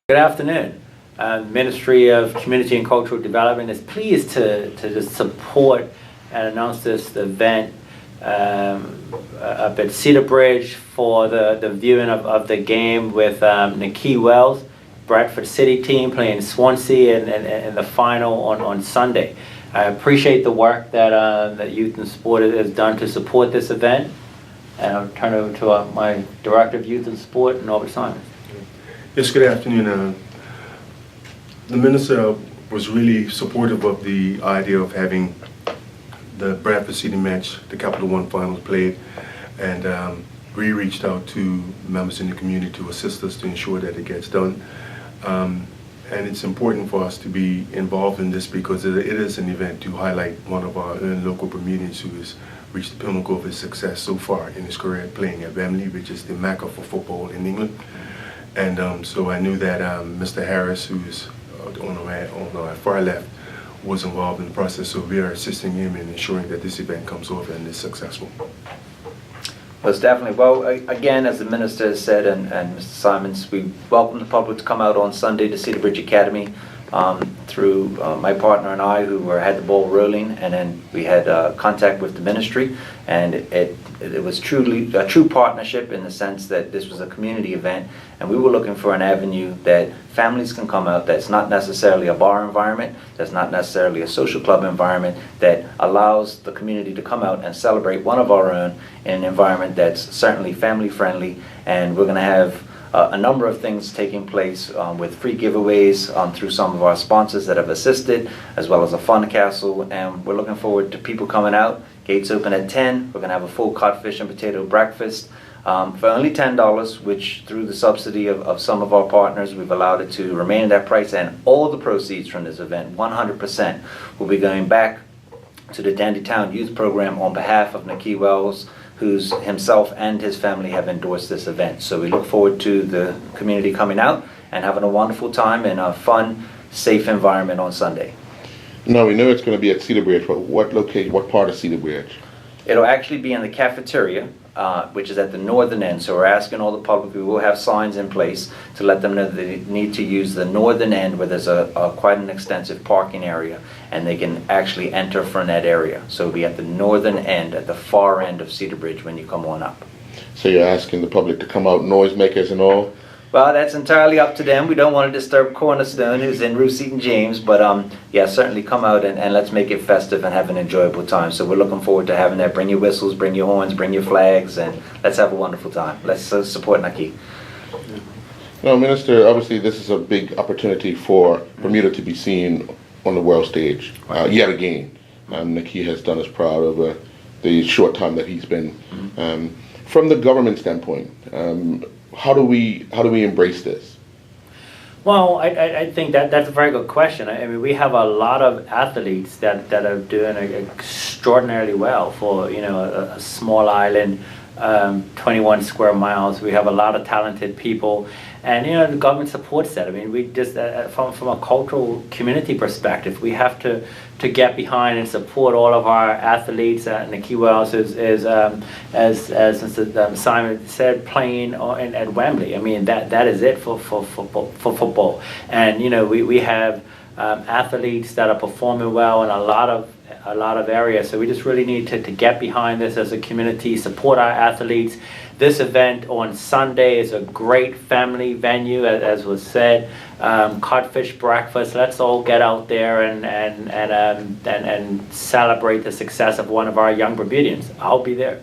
Good afternoon. Ministry of Community and Cultural Development is pleased to just support and announce this event up at Cedarbridge for the viewing of the game with Nikki Wells, Bradford City team playing Swansea in the final on Sunday. I appreciate the work that Youth and Sport has done to support this event, and I'll turn it over to my Director of Youth and Sport, Norbert Simon. Yes, good afternoon. The Minister was really supportive of the idea of having the Bradford City match, the Capital One Finals played, and we reached out to members in the community to assist us to ensure that it gets done. And it's important for us to be involved in this because it is an event to highlight one of our own local Bermudians who has reached the pinnacle of his success so far in his career playing at Wembley, which is the Mecca for football in England. And so I knew that Mr. Harris, who's on our far left, was involved in the process, so we are assisting him in ensuring that this event comes off and is successful. Most definitely. Well, again, as the Minister has said, and Mr. Simons, we welcome the public to come out on Sunday to Cedarbridge Academy through my partner and I, who had the ball rolling, and then we had contact with the ministry, and it was truly a true partnership in the sense that this was a community event, and we were looking for an avenue that families can come out that's not necessarily a bar environment, that's not necessarily a social club environment, that allows the community to come out and celebrate one of our own in an environment that's certainly family friendly. And we're going to have a number of things taking place with free giveaways through some of our sponsors that have assisted, as well as a fun castle, and we're looking forward to people coming out. Gates open at 10. We're going to have a full codfish and potato breakfast for only $10, which through the subsidy of some of our partners, we've allowed it to remain at that price, and all the proceeds from this event, 100%, will be going back to the Dandytown Youth Program on behalf of Nikki Wells, who's himself and his family have endorsed this event. So we look forward to the community coming out and having a wonderful time in a fun, safe environment on Sunday. No, we know it's going to be at Cedarbridge, but what location, what part of Cedarbridge? It'll actually be in the cafeteria, which is at the northern end. So we're asking all the public, we will have signs in place to let them know they need to use the northern end where there's quite an extensive parking area, and they can actually enter from that area. So it'll be at the northern end, at the far end of Cedarbridge when you come on up. So you're asking the public to come out, noisemakers and all? Well, that's entirely up to them. We don't want to disturb Cornerstone, who's in Route Seton James, but yeah, certainly come out and let's make it festive and have an enjoyable time. So we're looking forward to having that. Bring your whistles, bring your horns, bring your flags, and let's have a wonderful time. Let's support Nikki. Now, Minister, obviously this is a big opportunity for Bermuda to be seen on the world stage yet again. Nikki has done us proud over the short time that he's been. From the government standpoint, how do we embrace this? Well, I think that's a very good question. I mean, we have a lot of athletes that are doing extraordinarily well for a small island, 21 square miles. We have a lot of talented people, and the government supports that. I mean, we just from a cultural community perspective, we have to get behind and support all of our athletes. Nikki Wells is as Mr. Simon said, playing at Wembley. I mean, that is it for football. And we have athletes that are performing well in a lot of areas. So we just really need to get behind this as a community, support our athletes. This event on Sunday is a great family venue, as was said. Codfish breakfast. Let's all get out there and celebrate the success of one of our young Bermudians. I'll be there.